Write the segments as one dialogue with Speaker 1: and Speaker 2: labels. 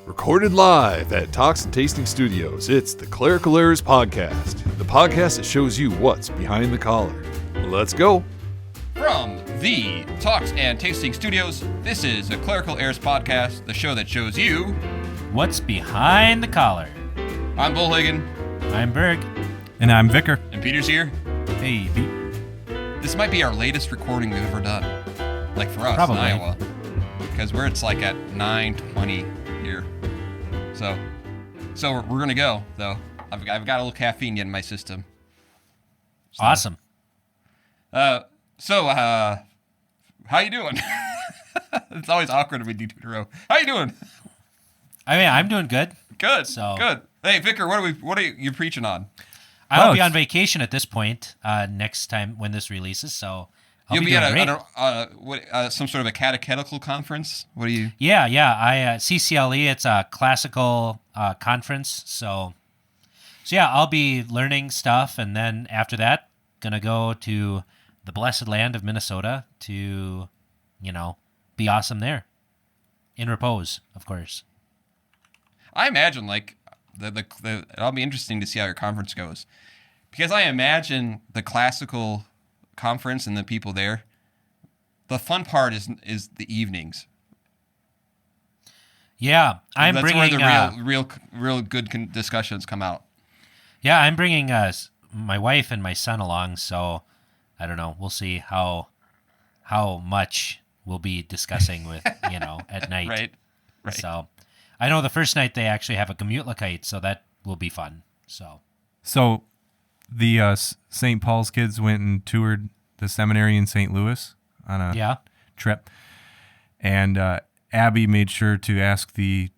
Speaker 1: Recorded live at Talks and Tasting Studios, it's the Clerical Errors Podcast, the podcast that shows you what's behind the collar. Let's go.
Speaker 2: From the Talks and Tasting Studios, this is the Clerical Errors Podcast, the show that shows you
Speaker 3: what's behind the collar.
Speaker 2: I'm Bullhagen.
Speaker 3: I'm Berg.
Speaker 4: And I'm Vicar.
Speaker 2: And Peter's here.
Speaker 3: Hey, Pete.
Speaker 2: This might be our latest recording we've ever done. Like for us
Speaker 3: Probably.
Speaker 2: in Iowa. Because it's like at 9:20 here. So we're going to go, though. I've got a little caffeine in my system. So,
Speaker 3: awesome.
Speaker 2: How you doing? It's always awkward when we do two in a row. How you doing?
Speaker 3: I mean, I'm doing good.
Speaker 2: Good.
Speaker 3: So
Speaker 2: good. Hey, Vicar, what are you preaching on?
Speaker 3: I'll be on vacation at this point next time when this releases, so I'll
Speaker 2: You'll
Speaker 3: be
Speaker 2: be
Speaker 3: doing
Speaker 2: at some sort of a catechetical conference? What do you...
Speaker 3: Yeah. I CCLE, it's a classical conference, so yeah, I'll be learning stuff, and then after that, gonna go to the blessed land of Minnesota to, be awesome there. In repose, of course.
Speaker 2: I imagine, like, it'll be interesting to see how your conference goes. Because I imagine the classical conference and the people there, the fun part is the evenings.
Speaker 3: Yeah,
Speaker 2: That's where the real good discussions come out.
Speaker 3: Yeah, I'm bringing my wife and my son along, so I don't know. We'll see how much we'll be discussing with at night.
Speaker 2: Right.
Speaker 3: So I know the first night they actually have a Gemütlichkeit, so that will be fun.
Speaker 4: So the St. Paul's kids went and toured the seminary in St. Louis on a trip, and Abby made sure to ask the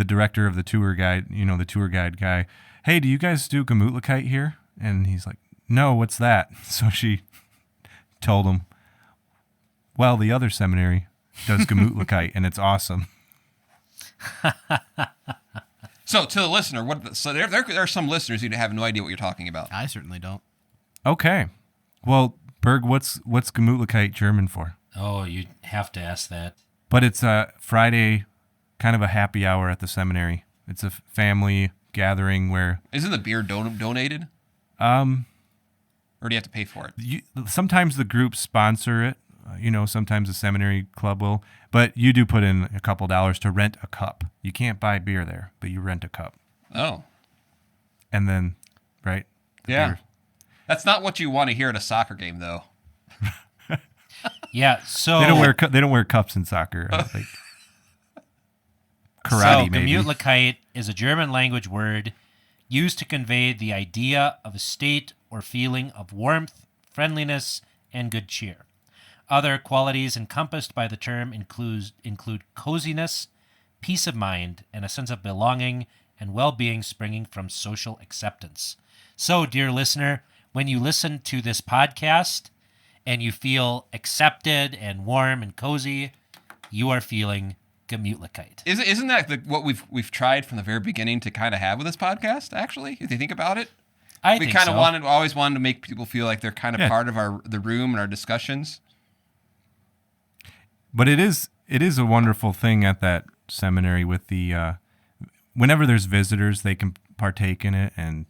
Speaker 4: director of the tour guide, the tour guide guy, hey, do you guys do Gemütlichkeit here? And he's like, no, what's that? So she told him, well, the other seminary does Gemütlichkeit, and it's awesome.
Speaker 2: So to the listener, there are some listeners who have no idea what you're talking about.
Speaker 5: I certainly don't.
Speaker 4: Okay. Well, Berg, what's Gemütlichkeit German for?
Speaker 3: Oh, you have to ask that.
Speaker 4: But it's a Friday, kind of a happy hour at the seminary. It's a family gathering where...
Speaker 2: Isn't the beer donated? Or do you have to pay for it?
Speaker 4: Sometimes the groups sponsor it. Sometimes the seminary club will. But you do put in a couple dollars to rent a cup. You can't buy beer there, but you rent a cup.
Speaker 2: Oh.
Speaker 4: And then, right?
Speaker 2: Yeah.
Speaker 4: Beer.
Speaker 2: That's not what you want to hear at a soccer game, though.
Speaker 3: Yeah, so...
Speaker 4: They don't wear cups in soccer. Like karate, maybe.
Speaker 3: Gemütlichkeit is a German language word used to convey the idea of a state or feeling of warmth, friendliness, and good cheer. Other qualities encompassed by the term include coziness, peace of mind, and a sense of belonging and well-being springing from social acceptance. So, dear listener, when you listen to this podcast and you feel accepted and warm and cozy, you are feeling Gemütlichkeit.
Speaker 2: Isn't that what we've tried from the very beginning to kind of have with this podcast, actually, if you think about it?
Speaker 3: I think so.
Speaker 2: always wanted to make people feel like they're kind of part of the room and our discussions.
Speaker 4: But it is a wonderful thing at that seminary with the whenever there's visitors, they can partake in it, and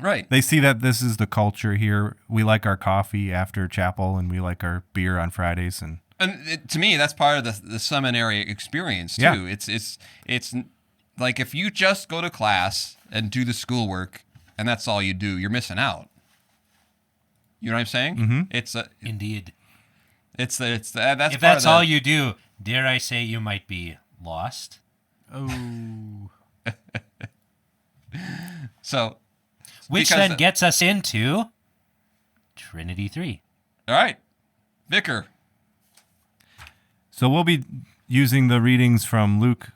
Speaker 2: right.
Speaker 4: They see that this is the culture here. We like our coffee after chapel, and we like our beer on Fridays, and
Speaker 2: to me, that's part of the seminary experience too.
Speaker 4: Yeah.
Speaker 2: It's like if you just go to class and do the schoolwork, and that's all you do, you're missing out. You know what I'm saying?
Speaker 4: Mm-hmm.
Speaker 3: Indeed.
Speaker 2: That's
Speaker 3: if that's all you do, dare I say you might be lost.
Speaker 5: Oh.
Speaker 2: So,
Speaker 3: which then gets us into Trinity 3.
Speaker 2: All right, Vicar.
Speaker 4: So we'll be using the readings from Luke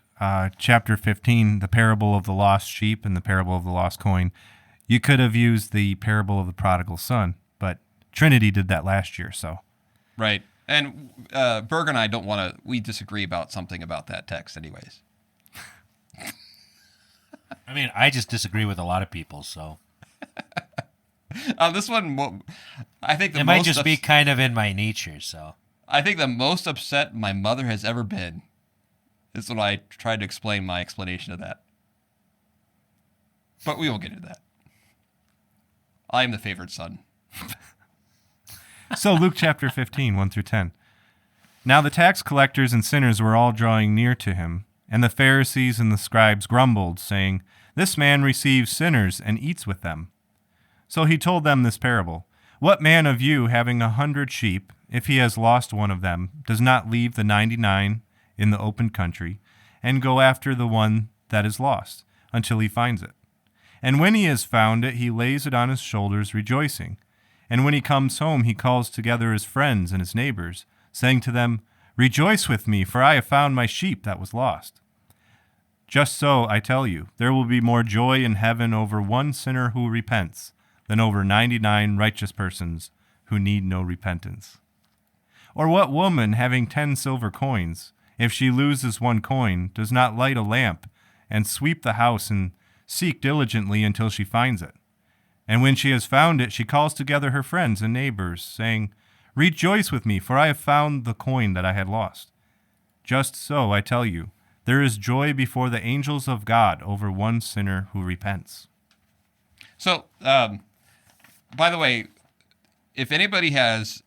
Speaker 4: chapter 15, the parable of the lost sheep and the parable of the lost coin. You could have used the parable of the prodigal son, but Trinity did that last year, so...
Speaker 2: Right. And Berg and I we disagree about something about that text anyways.
Speaker 3: I mean, I just disagree with a lot of people, so.
Speaker 2: This one, I think
Speaker 3: it might just be kind of in my nature, so.
Speaker 2: I think the most upset my mother has ever been is when I tried to explain my explanation of that. But we won't get into that. I am the favored son.
Speaker 4: So Luke chapter 15, 1 through 10. Now the tax collectors and sinners were all drawing near to him, and the Pharisees and the scribes grumbled, saying, This man receives sinners and eats with them. So he told them this parable. What man of you, having 100 sheep, if he has lost one of them, does not leave the 99 in the open country, and go after the one that is lost, until he finds it? And when he has found it, he lays it on his shoulders, rejoicing. And when he comes home, he calls together his friends and his neighbors, saying to them, Rejoice with me, for I have found my sheep that was lost. Just so, I tell you, there will be more joy in heaven over one sinner who repents than over 99 righteous persons who need no repentance. Or what woman, having 10 silver coins, if she loses one coin, does not light a lamp and sweep the house and seek diligently until she finds it? And when she has found it, she calls together her friends and neighbors, saying, Rejoice with me, for I have found the coin that I had lost. Just so, I tell you, there is joy before the angels of God over one sinner who repents.
Speaker 2: So, by the way, if anybody has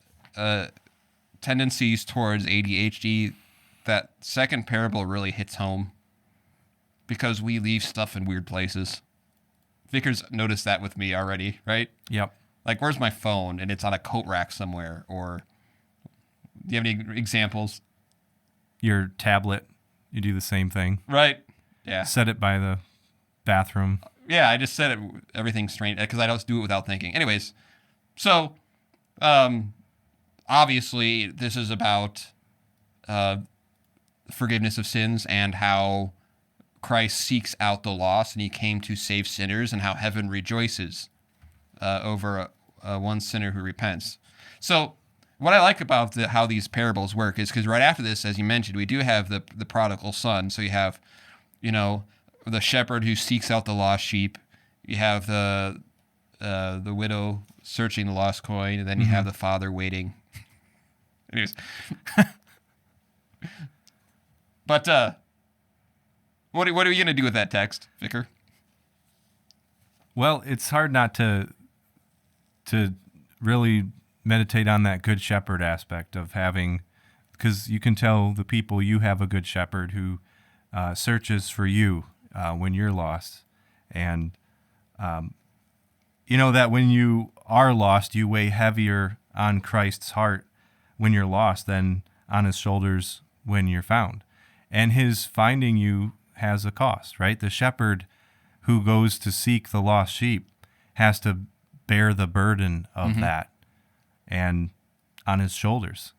Speaker 2: tendencies towards ADHD, that second parable really hits home because we leave stuff in weird places. Vickers noticed that with me already, right?
Speaker 4: Yep.
Speaker 2: Like, where's my phone? And it's on a coat rack somewhere. Or do you have any examples?
Speaker 4: Your tablet, you do the same thing.
Speaker 2: Right. Yeah.
Speaker 4: Set it by the bathroom.
Speaker 2: Yeah, I just said it, everything's strange because I don't do it without thinking. Anyways, so obviously this is about forgiveness of sins and how Christ seeks out the lost and he came to save sinners and how heaven rejoices over one sinner who repents. So what I like about how these parables work is because right after this, as you mentioned, we do have the prodigal son. So you have, the shepherd who seeks out the lost sheep. You have the widow searching the lost coin, and then you have the father waiting. Anyways, but what are we gonna do with that text, Vicar?
Speaker 4: Well, it's hard not to really meditate on that good shepherd aspect of having, because you can tell the people you have a good shepherd who searches for you when you're lost. And, that when you are lost, you weigh heavier on Christ's heart when you're lost than on his shoulders when you're found. And his finding you has a cost, right? The shepherd who goes to seek the lost sheep has to bear the burden of that and on his shoulders.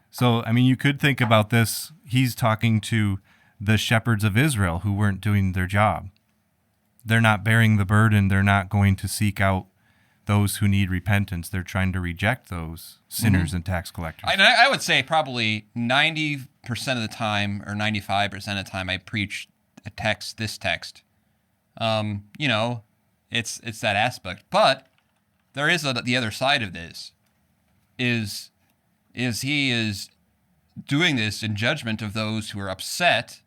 Speaker 4: So, you could think about this. He's talking to the shepherds of Israel who weren't doing their job. They're not bearing the burden. They're not going to seek out those who need repentance. They're trying to reject those sinners and tax collectors.
Speaker 2: I would say probably 90% of the time or 95% of the time I preach this text. It's that aspect. But there is the other side of this is he is doing this in judgment of those who are upset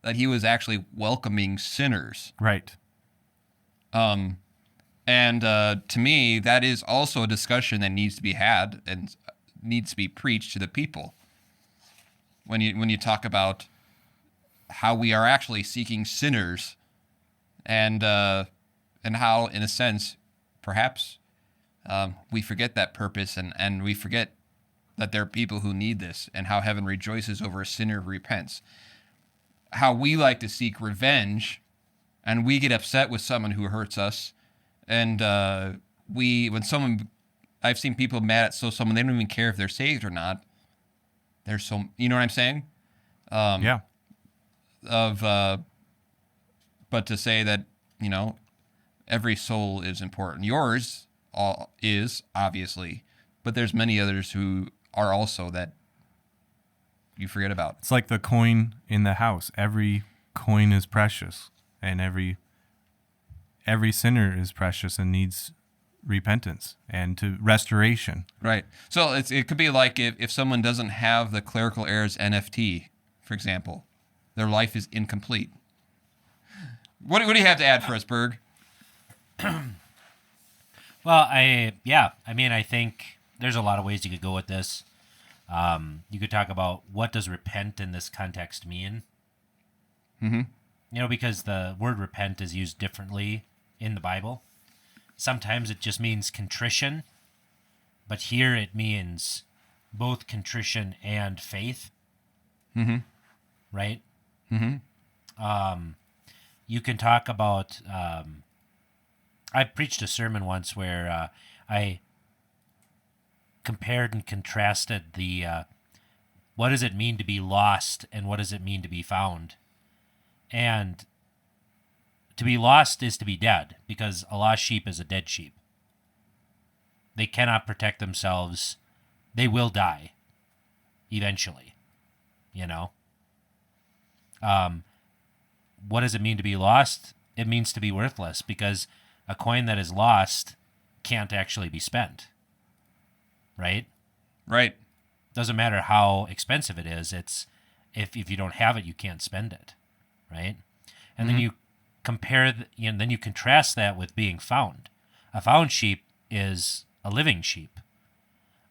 Speaker 2: that he was actually welcoming sinners.
Speaker 4: Right.
Speaker 2: And to me, that is also a discussion that needs to be had and needs to be preached to the people. When you talk about how we are actually seeking sinners, and how, in a sense, perhaps we forget that purpose and we forget that there are people who need this, and how heaven rejoices over a sinner who repents. How we like to seek revenge, and we get upset with someone who hurts us, and I've seen people mad at someone, they don't even care if they're saved or not. They're so, you know what I'm saying?
Speaker 4: Yeah.
Speaker 2: But to say that, every soul is important. Yours is, obviously, but there's many others who are also that you forget about.
Speaker 4: It's like the coin in the house. Every coin is precious, and every sinner is precious and needs repentance and to restoration.
Speaker 2: Right. So it could be like if someone doesn't have the clerical errors NFT, for example, their life is incomplete. What do you have to add for us, Berg?
Speaker 3: Well, I think there's a lot of ways you could go with this. You could talk about what does repent in this context mean?
Speaker 2: Mm-hmm.
Speaker 3: Because the word repent is used differently in the Bible. Sometimes it just means contrition, but here it means both contrition and faith.
Speaker 2: Mm-hmm.
Speaker 3: Right?
Speaker 2: Mm-hmm.
Speaker 3: You can talk about... I preached a sermon once where I compared and contrasted the what does it mean to be lost and what does it mean to be found. And to be lost is to be dead, because a lost sheep is a dead sheep. They cannot protect themselves. They will die eventually, What does it mean to be lost? It means to be worthless, because a coin that is lost can't actually be spent. Right?
Speaker 2: Right.
Speaker 3: Doesn't matter how expensive it is. It's if you don't have it, you can't spend it. Right? And then you then you contrast that with being found. A found sheep is a living sheep.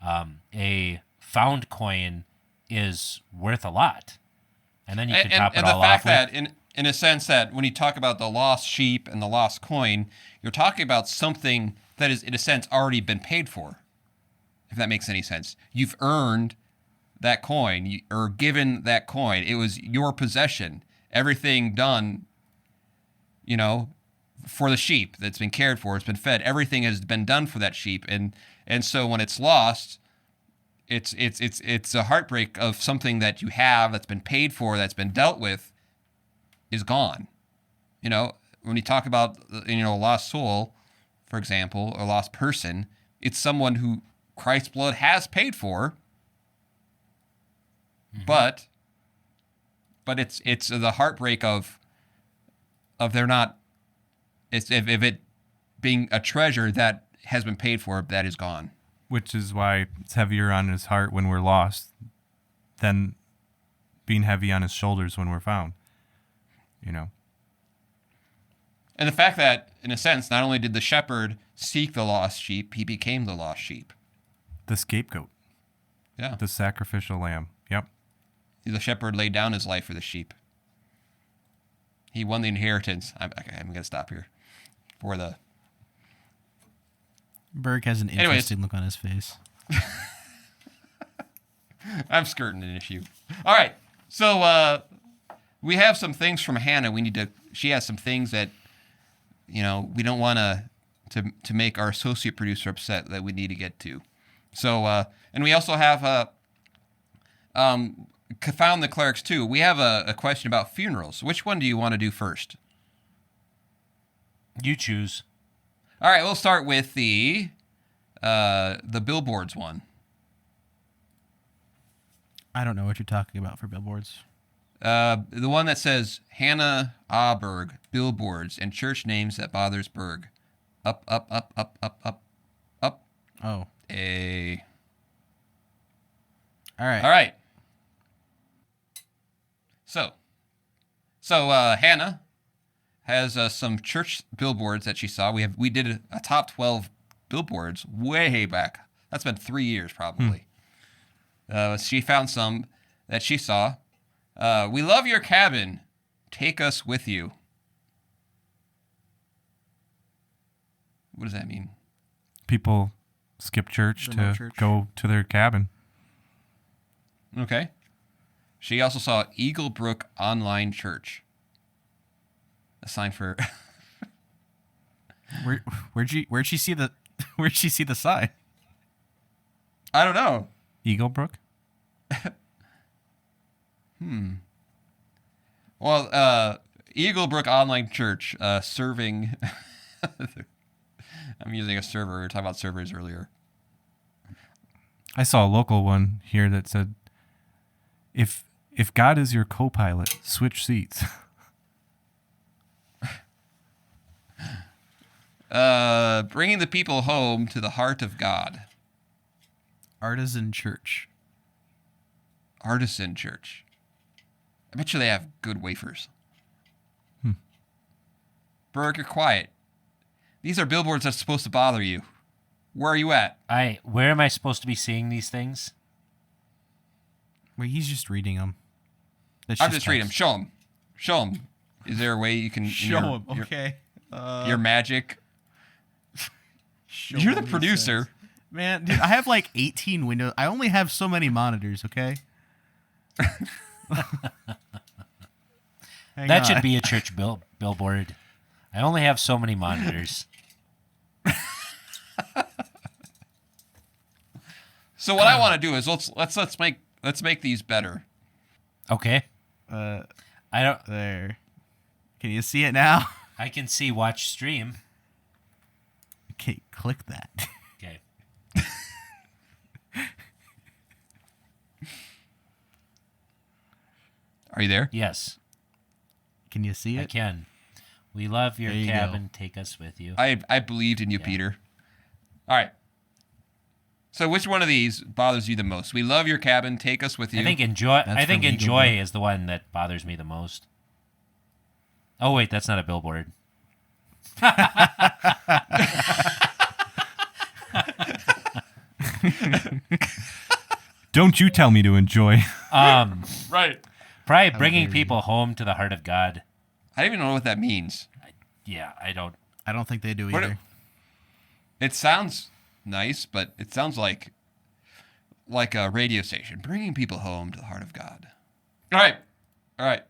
Speaker 3: A found coin is worth a lot. And then you can top it all off.
Speaker 2: And the fact that, in a sense, that when you talk about the lost sheep and the lost coin, you're talking about something that is, in a sense, already been paid for, if that makes any sense. You've earned that coin, or given that coin. It was your possession. Everything done, for the sheep that's been cared for, it's been fed. Everything has been done for that sheep. And so when it's lost, it's a heartbreak of something that you have that's been paid for, that's been dealt with, is gone. When you talk about, a lost soul, for example, or lost person, it's someone who Christ's blood has paid for, but it's the heartbreak of they're not, if it being a treasure that has been paid for, that is gone.
Speaker 4: Which is why it's heavier on his heart when we're lost than being heavy on his shoulders when we're found.
Speaker 2: And the fact that, in a sense, not only did the shepherd seek the lost sheep, he became the lost sheep.
Speaker 4: The scapegoat.
Speaker 2: Yeah.
Speaker 4: The sacrificial lamb. Yep.
Speaker 2: The shepherd laid down his life for the sheep. He won the inheritance. I'm going to stop here.
Speaker 5: Berg has an interesting look on his face.
Speaker 2: I'm skirting an issue. All right. So we have some things from Hannah. She has some things that, we don't want to make our associate producer upset, that we need to get to. So, and we also have Confound the Clerics too. We have a question about funerals. Which one do you want to do first?
Speaker 3: You choose.
Speaker 2: All right, we'll start with the billboards one.
Speaker 5: I don't know what you're talking about for billboards.
Speaker 2: The one that says Hannah Berg, billboards, and church names that bothers Berg. Up, up, up, up, up, up, up.
Speaker 5: Oh. All right.
Speaker 2: So Hannah has some church billboards that she saw. We did a top 12 billboards way back. That's been 3 years probably. She found some that she saw. We love your cabin. Take us with you. What does that mean?
Speaker 4: People skip church to go to their cabin.
Speaker 2: Okay. She also saw Eagle Brook Online Church. A sign for.
Speaker 5: Where'd she see the sign?
Speaker 2: I don't know.
Speaker 4: Eagle Brook?
Speaker 2: Well, Eagle Brook Online Church serving. I'm using a server. We were talking about servers earlier.
Speaker 4: I saw a local one here that said, if God is your co-pilot, switch seats.
Speaker 2: Bringing the people home to the heart of God.
Speaker 5: Artisan Church.
Speaker 2: Artisan Church. I bet you they have good wafers. Berg, you're quiet. These are billboards that's supposed to bother you. Where are you at?
Speaker 3: Where am I supposed to be seeing these things?
Speaker 5: Well, he's just reading them.
Speaker 2: I'm just reading them. Show them. Show them. Is there a way you can
Speaker 5: show them? Okay.
Speaker 2: Your magic. You're the producer.
Speaker 5: Man, dude, I have like 18 windows. I only have so many monitors, okay?
Speaker 3: That should be a church billboard. I only have so many monitors.
Speaker 2: So what I want to do is let's make these better.
Speaker 3: Okay.
Speaker 5: I don't. There. Can you see it now?
Speaker 3: I can see watch stream.
Speaker 5: Okay, click that.
Speaker 3: Okay.
Speaker 2: Are you there?
Speaker 3: Yes.
Speaker 5: Can you see it?
Speaker 3: I can. We love your cabin. Take us with you.
Speaker 2: I believed in you, Peter. All right. So which one of these bothers you the most? We love your cabin. Take us with you.
Speaker 3: I think enjoy is the one that bothers me the most. Oh wait, that's not a billboard.
Speaker 4: Don't you tell me to enjoy.
Speaker 2: Right.
Speaker 3: Probably bringing people home to the heart of God.
Speaker 2: I don't even know what that means.
Speaker 3: I don't.
Speaker 5: I don't think they do either.
Speaker 2: It sounds nice, but it sounds like a radio station bringing people home to the heart of God. All right.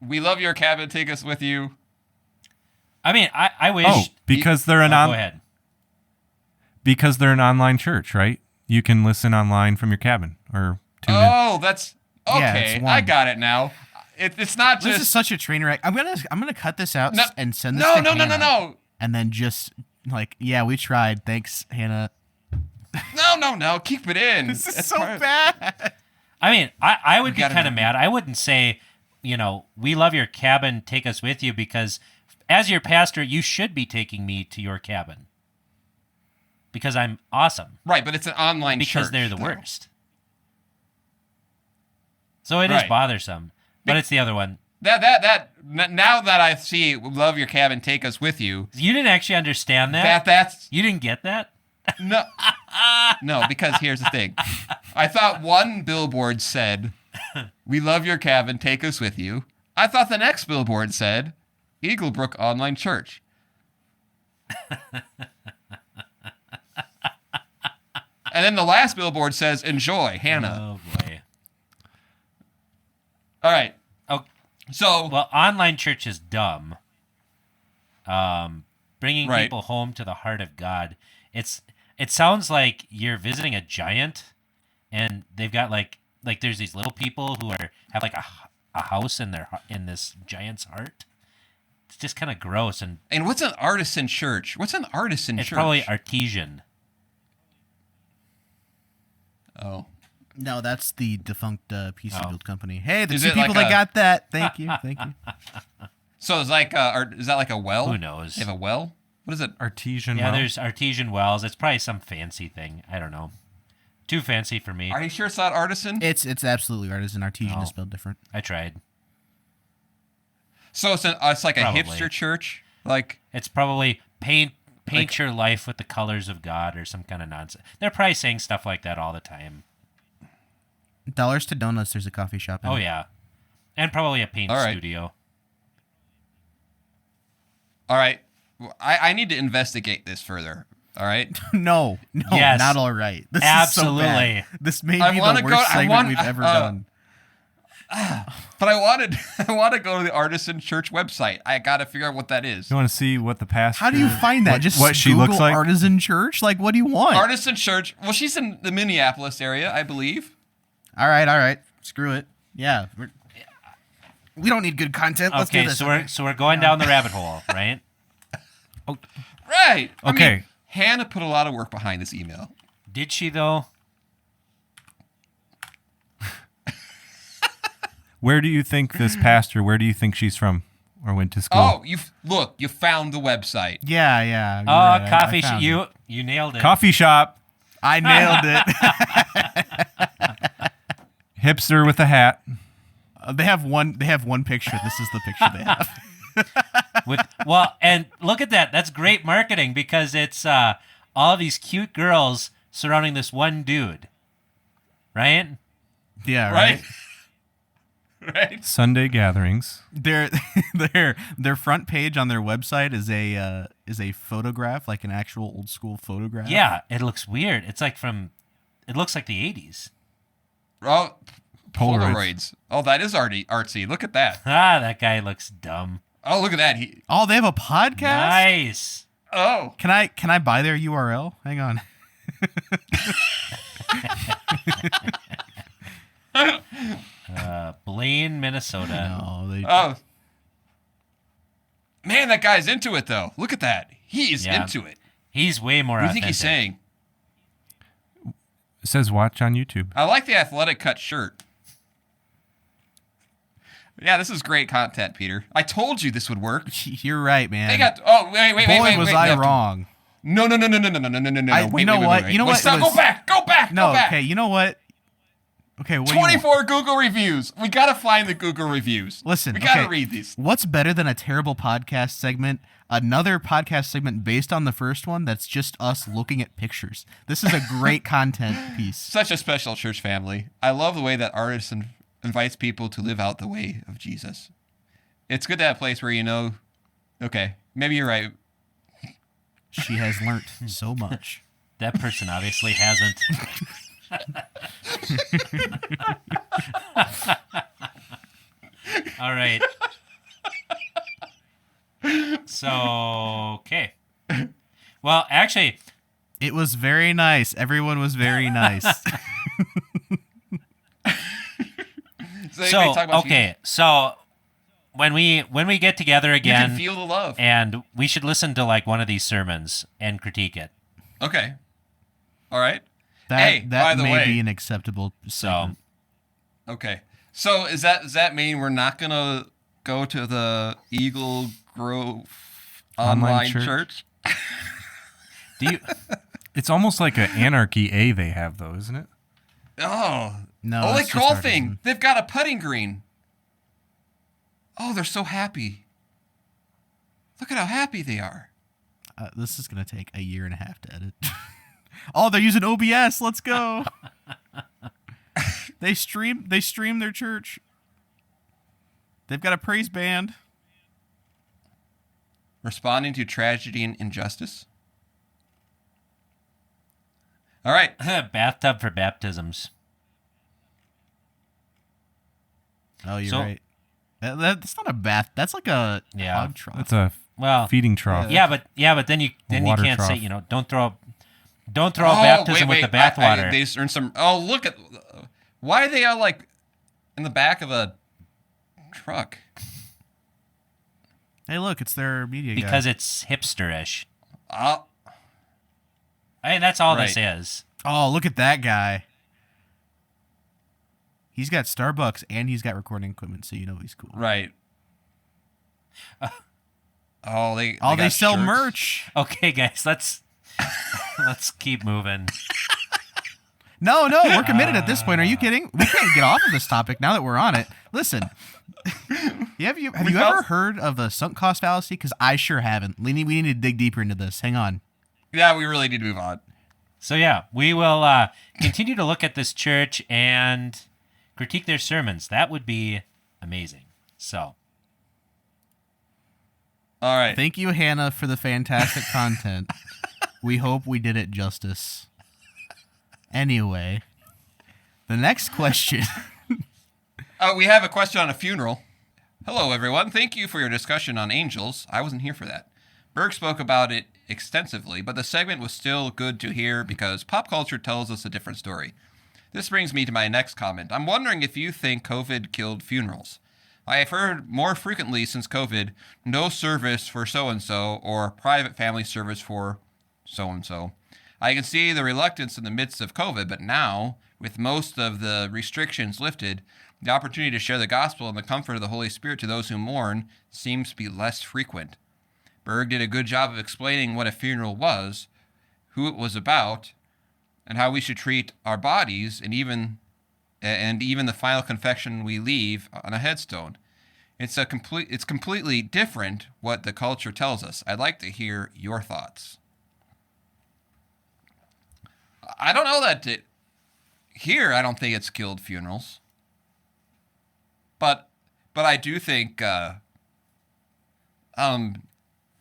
Speaker 2: We love your cabin. Take us with you.
Speaker 3: I mean, I wish.
Speaker 4: Oh, because they're
Speaker 3: go ahead.
Speaker 4: Because they're an online church, right? You can listen online from your cabin or tune in.
Speaker 2: Oh, that's okay.
Speaker 5: Yeah,
Speaker 2: I got it now. It's not just.
Speaker 5: This is such a train wreck. I'm gonna cut this out and send this.
Speaker 2: No,
Speaker 5: to Hannah,
Speaker 2: no.
Speaker 5: And then just we tried. Thanks, Hannah.
Speaker 2: No. Keep it in.
Speaker 5: This is so bad.
Speaker 3: I mean, I would be kind of mad. I wouldn't say, we love your cabin. Take us with you, because as your pastor, you should be taking me to your cabin because I'm awesome.
Speaker 2: Right, but it's an online church.
Speaker 3: Because they're the worst. So it is bothersome. But it's the other one.
Speaker 2: That now that I see love your cabin, take us with you.
Speaker 3: You didn't actually understand that?
Speaker 2: That's
Speaker 3: You didn't get that?
Speaker 2: No, because here's the thing. I thought one billboard said, we love your cabin, take us with you. I thought the next billboard said, Eaglebrook Online Church. And then the last billboard says, enjoy, Hannah.
Speaker 3: Oh, boy.
Speaker 2: All right.
Speaker 3: Oh,
Speaker 2: so
Speaker 3: well, online church is dumb. Bringing people home to the heart of God. It sounds like you're visiting a giant, and they've got like there's these little people who have like a house in this giant's heart. It's just kind of gross. And
Speaker 2: what's an artisan church? What's an artisan church?
Speaker 3: It's probably artesian.
Speaker 2: Oh.
Speaker 5: No, that's the defunct PC build company. Hey, the
Speaker 2: Is
Speaker 5: two
Speaker 2: it
Speaker 5: people
Speaker 2: like
Speaker 5: that got that. Thank you.
Speaker 2: So it's like, is that like a well?
Speaker 3: Who knows?
Speaker 2: They have a well? What is it?
Speaker 4: Artesian
Speaker 3: Yeah,
Speaker 4: well?
Speaker 3: there's artesian wells. It's probably some fancy thing. I don't know. Too fancy for me.
Speaker 2: Are you sure it's not artisan?
Speaker 5: It's absolutely artisan. Artesian is spelled different.
Speaker 3: I tried.
Speaker 2: So it's like
Speaker 3: Probably.
Speaker 2: a hipster church? Like
Speaker 3: It's probably paint your life with the colors of God or some kind of nonsense. They're probably saying stuff like that all the time.
Speaker 5: Dollars to Donuts, there's a coffee shop in it.
Speaker 3: Yeah. And probably a paint studio.
Speaker 2: All right. I need to investigate this further. All right.
Speaker 5: No,
Speaker 3: Yes.
Speaker 5: not all right. This
Speaker 3: Absolutely.
Speaker 5: is so bad. This may
Speaker 2: I
Speaker 5: be
Speaker 2: wanna
Speaker 5: the worst
Speaker 2: go- I
Speaker 5: segment
Speaker 2: want-
Speaker 5: we've ever done.
Speaker 2: But I want to go to the Artisan Church website. I got to figure out what that is.
Speaker 4: You want to see what the pastor...
Speaker 5: How do you find that? Just
Speaker 4: what she
Speaker 5: Google
Speaker 4: looks like?
Speaker 5: Artisan Church? Like, what do you want?
Speaker 2: Artisan Church. Well, she's in the Minneapolis area, I believe.
Speaker 5: All right. Screw it. Yeah. We don't need good content. Let's do
Speaker 3: Okay,
Speaker 5: this.
Speaker 3: so we're going down the rabbit hole, right?
Speaker 2: Right. I
Speaker 4: Okay.
Speaker 2: mean, Hannah put a lot of work behind this email.
Speaker 3: Did she though?
Speaker 4: Where do you think this pastor, where do you think she's from or went to school?
Speaker 2: Oh, you found the website.
Speaker 5: Yeah. you're
Speaker 3: Oh,
Speaker 5: right.
Speaker 3: coffee
Speaker 5: I
Speaker 3: shop.
Speaker 5: found it.
Speaker 3: You nailed it.
Speaker 4: Coffee shop.
Speaker 5: I nailed it.
Speaker 4: Hipster with a hat.
Speaker 5: They have one picture. This is the picture they have.
Speaker 3: And look at that. That's great marketing because it's all these cute girls surrounding this one dude. Right?
Speaker 5: Yeah, right.
Speaker 2: Right.
Speaker 4: Sunday gatherings.
Speaker 5: Their front page on their website is a photograph, like an actual old school photograph.
Speaker 3: Yeah, it looks weird. It looks like the 80s.
Speaker 2: Oh,
Speaker 4: Polaroids.
Speaker 2: Oh, that is artsy. Look at that.
Speaker 3: That guy looks dumb.
Speaker 2: Oh, look at that.
Speaker 5: They have a podcast?
Speaker 3: Nice.
Speaker 2: Oh.
Speaker 5: Can I buy their URL? Hang on.
Speaker 3: Blaine, Minnesota.
Speaker 5: No,
Speaker 2: Oh. Man, that guy's into it, though. Look at that. He's into it.
Speaker 3: He's way more
Speaker 2: What do you
Speaker 3: authentic.
Speaker 2: think he's saying?
Speaker 4: It says watch on YouTube.
Speaker 2: I like the athletic cut shirt. Yeah, this is great content, Peter. I told you this would work.
Speaker 5: You're right, man.
Speaker 2: They got. Oh, wait.
Speaker 5: Boy, was I wrong.
Speaker 2: No.
Speaker 5: You know what?
Speaker 2: Go back.
Speaker 5: No,
Speaker 2: Go back.
Speaker 5: okay. You know what? Okay, what
Speaker 2: 24 Google reviews. We gotta find the Google reviews.
Speaker 5: Listen,
Speaker 2: we gotta read these.
Speaker 5: What's better than a terrible podcast segment? Another podcast segment based on the first one that's just us looking at pictures. This is a great content piece.
Speaker 2: Such a special church family. I love the way that Artisan invites people to live out the way of Jesus. It's good to have a place where okay, maybe you're right.
Speaker 5: She has learnt so much.
Speaker 3: That person obviously hasn't. All right. So, okay. Well, actually,
Speaker 5: it was very nice. Everyone was very nice.
Speaker 3: So when we get together again,
Speaker 2: you can feel the love,
Speaker 3: and we should listen to like one of these sermons and critique it.
Speaker 2: Okay. All right.
Speaker 5: That
Speaker 2: by the
Speaker 5: may
Speaker 2: way,
Speaker 5: be an acceptable segment.
Speaker 2: Okay. So does that mean we're not gonna go to the Eagle Grove online church?
Speaker 4: It's almost like an Anarchy A they have though, isn't it?
Speaker 2: Oh
Speaker 5: no!
Speaker 2: Oh, like golfing. They've got a putting green. Oh, they're so happy. Look at how happy they are.
Speaker 5: This is gonna take a year and a half to edit. Oh, they're using OBS. Let's go. They stream their church. They've got a praise band.
Speaker 2: Responding to tragedy and injustice. All right.
Speaker 3: Bathtub for baptisms.
Speaker 5: Oh, you're right. That's not a bath. That's like a hog trough.
Speaker 4: That's a feeding trough.
Speaker 3: Yeah, but then you can't
Speaker 4: trough.
Speaker 3: say don't throw baptism with the bathwater.
Speaker 2: They earned some. Oh, look at why are they all like in the back of a truck?
Speaker 5: Hey, look, it's their media guy.
Speaker 3: Because it's hipsterish.
Speaker 2: Oh.
Speaker 3: That's all this is.
Speaker 5: Oh, look at that guy. He's got Starbucks and he's got recording equipment, so you know he's cool.
Speaker 2: Right. They
Speaker 5: sell
Speaker 2: shirts.
Speaker 5: merch.
Speaker 3: Okay, guys, let's keep moving.
Speaker 5: No, we're committed at this point. Are you kidding? We can't get off of this topic now that we're on it. Listen, have you ever heard of a sunk cost fallacy? Because I sure haven't. We need to dig deeper into this. Hang on.
Speaker 2: Yeah, we really need to move on.
Speaker 3: So yeah, we will continue to look at this church and critique their sermons. That would be amazing. So.
Speaker 2: All right.
Speaker 5: Thank you, Hannah, for the fantastic content. We hope we did it justice. Anyway, the next question.
Speaker 2: We have a question on a funeral. Hello, everyone. Thank you for your discussion on angels. I wasn't here for that. Berg spoke about it extensively, but the segment was still good to hear because pop culture tells us a different story. This brings me to my next comment. I'm wondering if you think COVID killed funerals. I have heard more frequently since COVID, no service for so-and-so or private family service for so-and-so. I can see the reluctance in the midst of COVID, but now, with most of the restrictions lifted, the opportunity to share the gospel and the comfort of the Holy Spirit to those who mourn seems to be less frequent. Berg did a good job of explaining what a funeral was, who it was about, and how we should treat our bodies and even and even the final confession we leave on a headstone. It's completely different what the culture tells us. I'd like to hear your thoughts. I don't know that here I don't think it's killed funerals. But I do think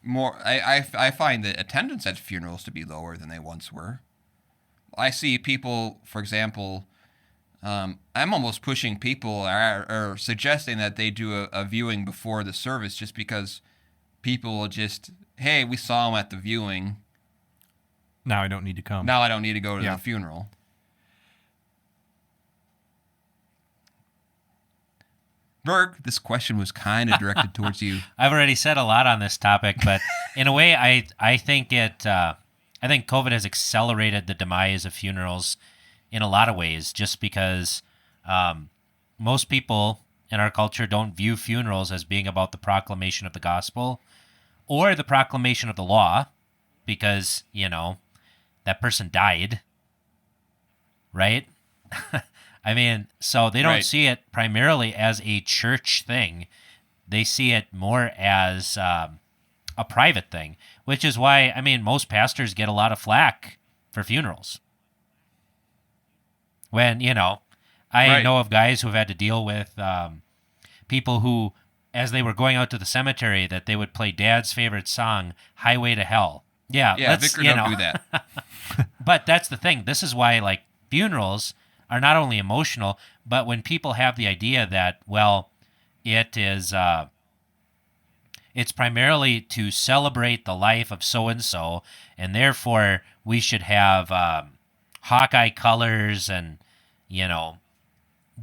Speaker 2: more I find the attendance at funerals to be lower than they once were. I see people, for example, I'm almost pushing people or suggesting that they do a viewing before the service just because people will just, hey, we saw him at the viewing.
Speaker 4: Now I don't need to come.
Speaker 2: Now I don't need to go to the funeral. Berg, this question was kind of directed towards you.
Speaker 3: I've already said a lot on this topic, but in a way, I think I think COVID has accelerated the demise of funerals in a lot of ways, just because most people in our culture don't view funerals as being about the proclamation of the gospel or the proclamation of the law, because, that person died, right? I mean, so they don't see it primarily as a church thing. They see it more as a private thing, which is why, most pastors get a lot of flack for funerals. When, I know of guys who have had to deal with people who, as they were going out to the cemetery, that they would play Dad's favorite song, Highway to Hell. Yeah,
Speaker 2: Vicar, don't do that.
Speaker 3: But that's the thing. This is why, funerals are not only emotional, but when people have the idea that, well, it is, it's primarily to celebrate the life of so-and-so, and therefore we should have Hawkeye colors and,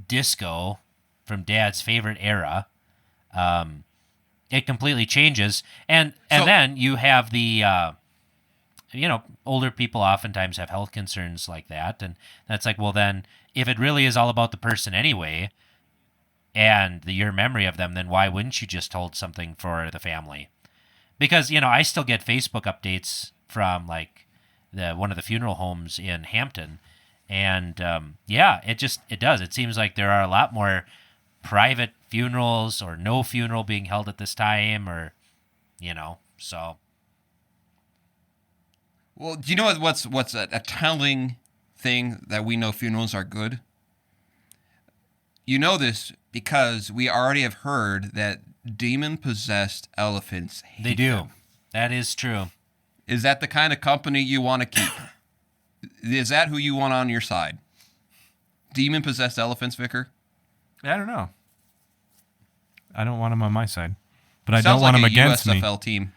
Speaker 3: disco from Dad's favorite era. It completely changes. And then you have the, older people oftentimes have health concerns like that. And that's like, well, then if it really is all about the person anyway, and your memory of them, then why wouldn't you just hold something for the family? Because, I still get Facebook updates from one of the funeral homes in Hampton. And it does. It seems like there are a lot more private funerals or no funeral being held at this time, or, so.
Speaker 2: Well, do you know what's a telling thing that we know funerals are good? You know this because we already have heard that demon-possessed elephants hate
Speaker 3: They do.
Speaker 2: them.
Speaker 3: That is true.
Speaker 2: Is that the kind of company you want to keep? Is that who you want on your side? Demon-possessed elephants, Vicar?
Speaker 4: I don't know. I don't want them on my side, but I
Speaker 2: Sounds
Speaker 4: don't want
Speaker 2: like
Speaker 4: them against me.
Speaker 2: USFL team.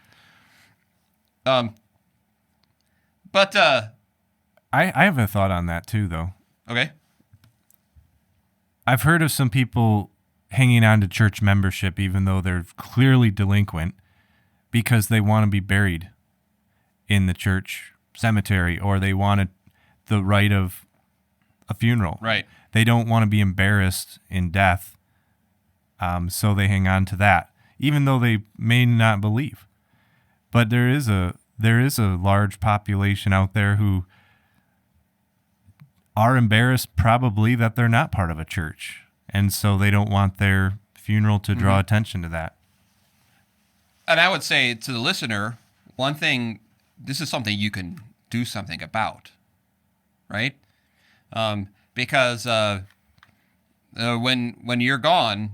Speaker 2: But
Speaker 4: I have a thought on that too, though.
Speaker 2: Okay.
Speaker 4: I've heard of some people hanging on to church membership even though they're clearly delinquent because they want to be buried in the church cemetery, or they wanted the right of a funeral.
Speaker 2: Right.
Speaker 4: They don't want to be embarrassed in death, so they hang on to that, even though they may not believe. But there is a large population out there who are embarrassed probably that they're not part of a church, and so they don't want their funeral to draw attention to that.
Speaker 2: And I would say to the listener, one thing, this is something you can do something about, right? Because when you're gone,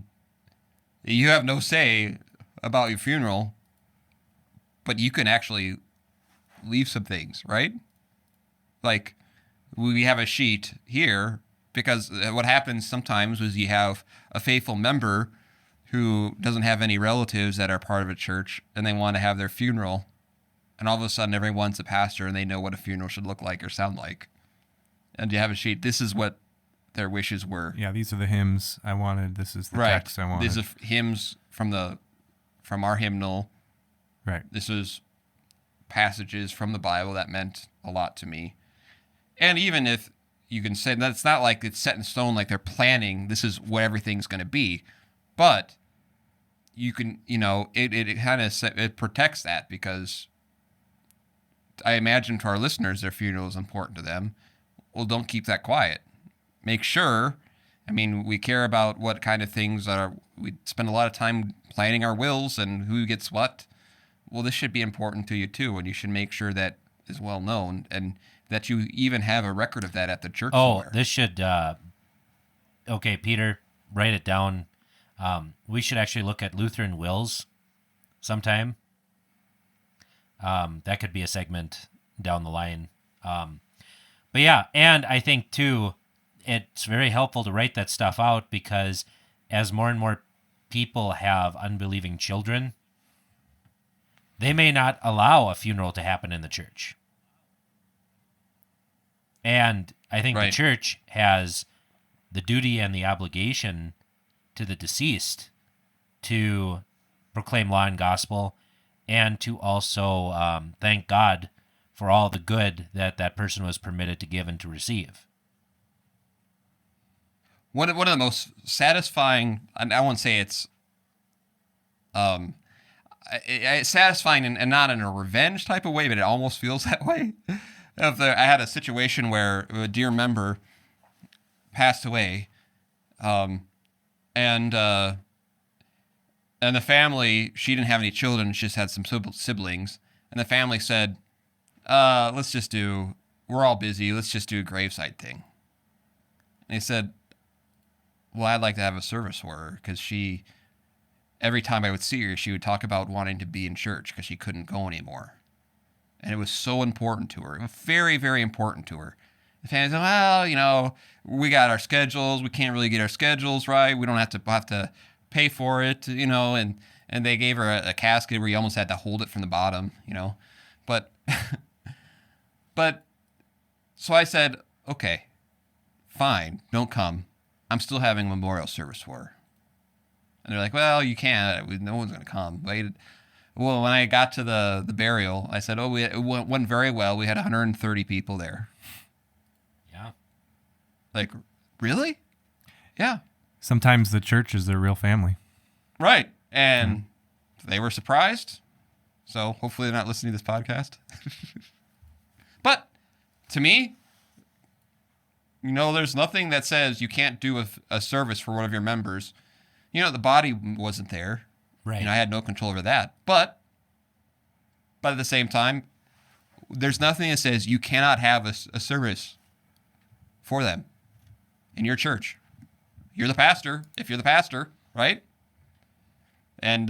Speaker 2: you have no say about your funeral, but you can actually leave some things, right? Like, we have a sheet here because what happens sometimes is you have a faithful member who doesn't have any relatives that are part of a church, and they want to have their funeral, and all of a sudden everyone's a pastor and they know what a funeral should look like or sound like. And you have a sheet. This is what their wishes were.
Speaker 4: Yeah, these are the hymns I wanted. This is the text I wanted.
Speaker 2: These are hymns from our hymnal.
Speaker 4: Right.
Speaker 2: This is passages from the Bible that meant a lot to me. And even if you can say that's not like it's set in stone, like they're planning, this is what everything's going to be. But you can, it kind of it protects that, because I imagine to our listeners, their funeral is important to them. Well, don't keep that quiet. Make sure I mean, we care about what kind of things are. We spend a lot of time planning our wills and who gets what. Well, this should be important to you too, and you should make sure that is well known and that you even have a record of that at the church. Somewhere.
Speaker 3: This should. Okay, Peter, write it down. We should actually look at Lutheran wills sometime. That could be a segment down the line. But yeah, and I think too, it's very helpful to write that stuff out because as more and more people have unbelieving children, they may not allow a funeral to happen in the church. And I think the church has the duty and the obligation to the deceased to proclaim law and gospel and to also thank God for all the good that that person was permitted to give and to receive.
Speaker 2: One of the most satisfying, I won't say it's satisfying and not in a revenge type of way, but it almost feels that way. I had a situation where a dear member passed away, and the family, she didn't have any children, she just had some siblings, and the family said, we're all busy, let's just do a graveside thing. And he said, well, I'd like to have a service for her, because every time I would see her, she would talk about wanting to be in church because she couldn't go anymore. And it was so important to her. It was very, very important to her. The family said, well, we got our schedules. We can't really get our schedules right. We don't have to pay for it, and they gave her a casket where you almost had to hold it from the bottom, But, so I said, okay, fine, don't come. I'm still having a memorial service for her. And they're like, well, you can't. No one's going to come. Well, when I got to the burial, I said, it went very well. We had 130 people there.
Speaker 3: Yeah.
Speaker 2: Like, really? Yeah.
Speaker 4: Sometimes the church is their real family.
Speaker 2: Right. And they were surprised. So hopefully they're not listening to this podcast. But to me, there's nothing that says you can't do a service for one of your members. The body wasn't there.
Speaker 3: Right.
Speaker 2: I had no control over that. But at the same time, there's nothing that says you cannot have a service for them in your church. You're the pastor, if you're the pastor, right? And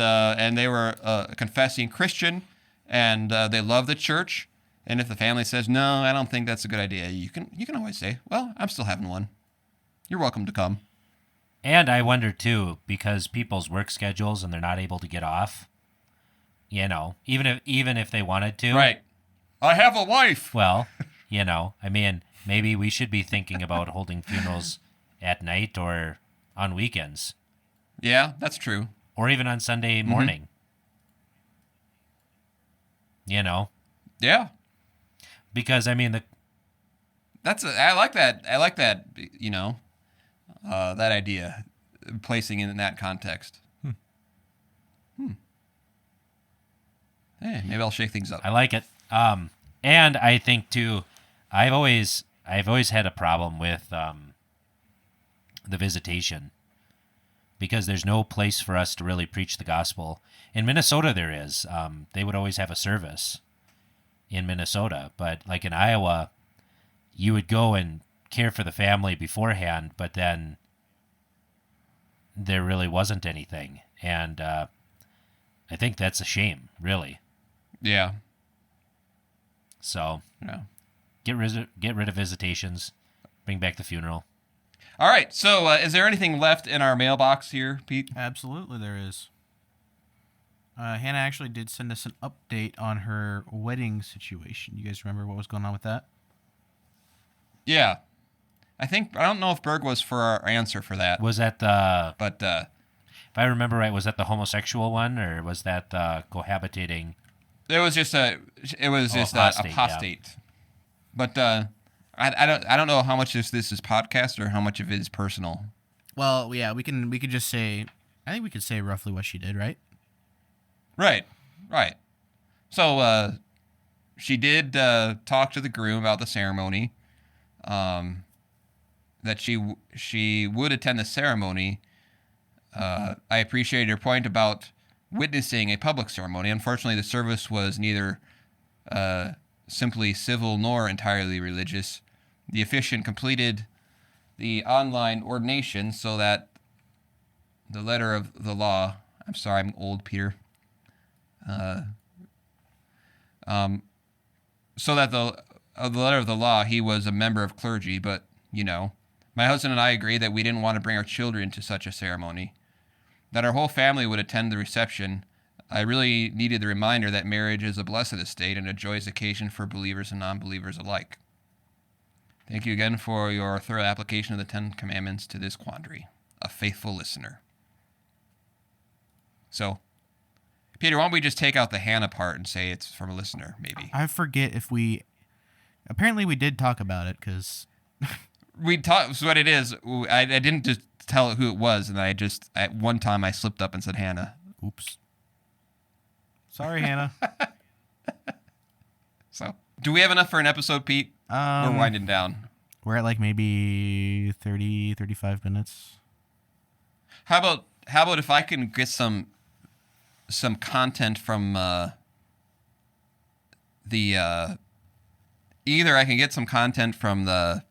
Speaker 2: they were a confessing Christian, and they love the church. And if the family says, no, I don't think that's a good idea, you can always say, well, I'm still having one. You're welcome to come.
Speaker 3: And I wonder, too, because people's work schedules and they're not able to get off, even if they wanted to.
Speaker 2: Right. I have a wife.
Speaker 3: Well, maybe we should be thinking about holding funerals at night or on weekends.
Speaker 2: Yeah, that's true.
Speaker 3: Or even on Sunday morning.
Speaker 2: Yeah.
Speaker 3: Because, I like
Speaker 2: that. I like that, that idea, placing it in that context. Hey, maybe I'll shake things up.
Speaker 3: I like it. And I think too, I've always had a problem with the visitation because there's no place for us to really preach the gospel. In Minnesota, there is. They would always have a service in Minnesota, but like in Iowa, you would go and care for the family beforehand, but then there really wasn't anything. And I think that's a shame, really.
Speaker 2: Yeah.
Speaker 3: So get rid of visitations, bring back the funeral.
Speaker 2: All right. So is there anything left in our mailbox here, Pete?
Speaker 5: Absolutely there is. Hannah actually did send us an update on her wedding situation. You guys remember what was going on with that?
Speaker 2: Yeah. I don't know if Berg was for our answer for that.
Speaker 3: Was that the...
Speaker 2: But...
Speaker 3: if I remember right, was that the homosexual one, or was that the cohabitating?
Speaker 2: It was just apostate.
Speaker 3: Yeah.
Speaker 2: But I don't know how much of this is podcast or how much of it is personal.
Speaker 5: Well, yeah, we could just say, I think we could say roughly what she did, right?
Speaker 2: Right. So she did talk to the groom about the ceremony, that she would attend the ceremony. I appreciated your point about witnessing a public ceremony. Unfortunately, the service was neither simply civil nor entirely religious. The officiant completed the online ordination so that the letter of the law. I'm sorry, I'm old, Peter. So that the letter of the law, he was a member of clergy, but, my husband and I agreed that we didn't want to bring our children to such a ceremony, that our whole family would attend the reception. I really needed the reminder that marriage is a blessed estate and a joyous occasion for believers and non-believers alike. Thank you again for your thorough application of the 10 Commandments to this quandary. A faithful listener. So, Peter, why don't we just take out the Hannah part and say it's from a listener, maybe?
Speaker 5: I forget if we... Apparently we did talk about it, because...
Speaker 2: We talked... So what it is, I didn't just tell who it was, and at one time I slipped up and said Hannah.
Speaker 5: Oops. Sorry, Hannah.
Speaker 2: So, do we have enough for an episode, Pete? We're winding down.
Speaker 5: We're at like maybe 30, 35 minutes.
Speaker 2: How about if I can get some content from either I can get some content from the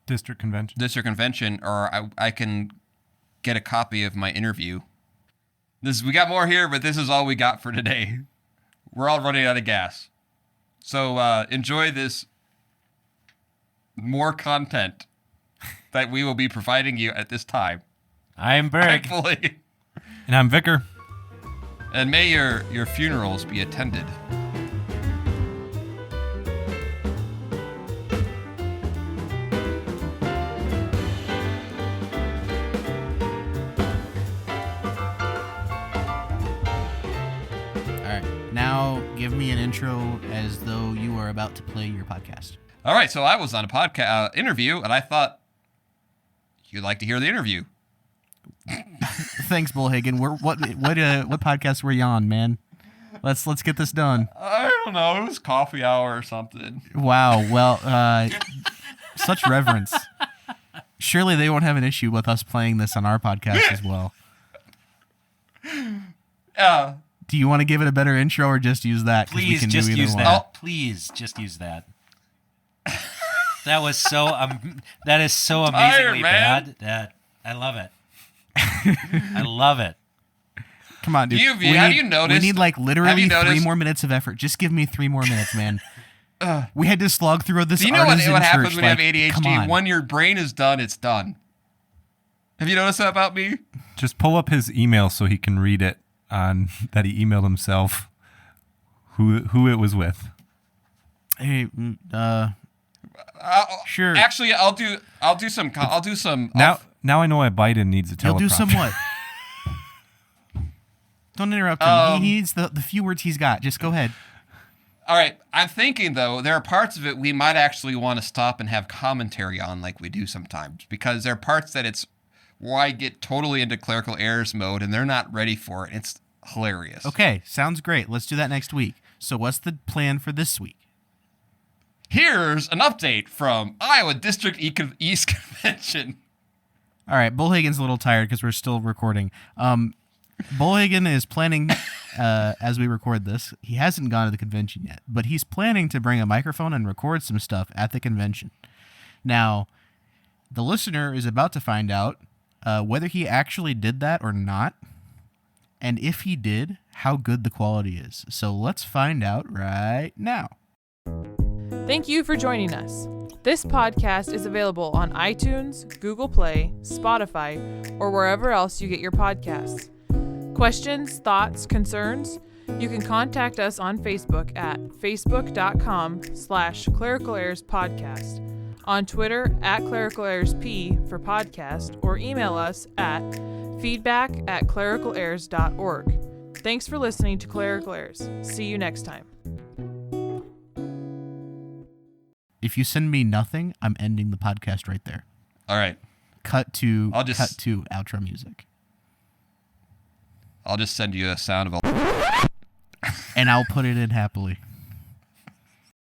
Speaker 4: district convention,
Speaker 2: or I can get a copy of my interview. We got more here, but this is all we got for today. We're all running out of gas. So enjoy this more content that we will be providing you at this time.
Speaker 3: I'm Berg.
Speaker 2: Thankfully.
Speaker 4: And I'm Vicar.
Speaker 2: And may your funerals be attended.
Speaker 5: Now give me an intro as though you are about to play your podcast.
Speaker 2: All right, so I was on a podcast interview, and I thought you'd like to hear the interview.
Speaker 5: Thanks, Bullhagen. What podcast were you on, man? Let's get this done.
Speaker 2: I don't know. It was coffee hour or something.
Speaker 5: Wow. Well, such reverence. Surely they won't have an issue with us playing this on our podcast as well. Do you want to give it a better intro or just use that?
Speaker 3: Please just use that. Please just use that. That was so. That is so amazingly bad that I love it. I love it.
Speaker 5: Come on, dude.
Speaker 2: Have you noticed?
Speaker 5: We need like literally 3 more minutes of effort. Just give me 3 more minutes, man. We had to slog through this.
Speaker 2: Do you know
Speaker 5: Artisan
Speaker 2: what happens
Speaker 5: Church,
Speaker 2: when you have ADHD? When your brain is done, it's done. Have you noticed that about me?
Speaker 4: Just pull up his email so he can read it on that he emailed himself. Who it was with.
Speaker 5: Hey, sure.
Speaker 2: Actually, I'll do some.
Speaker 4: Now I know why Biden needs a teleprompter.
Speaker 5: He'll do somewhat. Don't interrupt him. He needs the few words he's got. Just go ahead.
Speaker 2: All right. I'm thinking, though, there are parts of it we might actually want to stop and have commentary on like we do sometimes. Because there are parts that it's where I get totally into clerical errors mode and they're not ready for it. It's hilarious.
Speaker 5: Okay. Sounds great. Let's do that next week. So what's the plan for this week?
Speaker 2: Here's an update from Iowa District East Convention.
Speaker 5: All right. Bullhagen's a little tired because we're still recording. Bullhagen is planning, as we record this, he hasn't gone to the convention yet, but he's planning to bring a microphone and record some stuff at the convention. Now, the listener is about to find out whether he actually did that or not, and if he did, how good the quality is. So let's find out right now.
Speaker 6: Thank you for joining us. This podcast is available on iTunes, Google Play, Spotify, or wherever else you get your podcasts. Questions, thoughts, concerns? You can contact us on Facebook at facebook.com/Clerical Errors Podcast, on Twitter at Clerical Errors P for podcast, or email us at feedback@clericalerrors.org. Thanks for listening to Clerical Errors. See you next time.
Speaker 5: If you send me nothing, I'm ending the podcast right there.
Speaker 2: All right.
Speaker 5: Cut to outro music.
Speaker 2: I'll just send you a sound of a...
Speaker 5: And I'll put it in happily.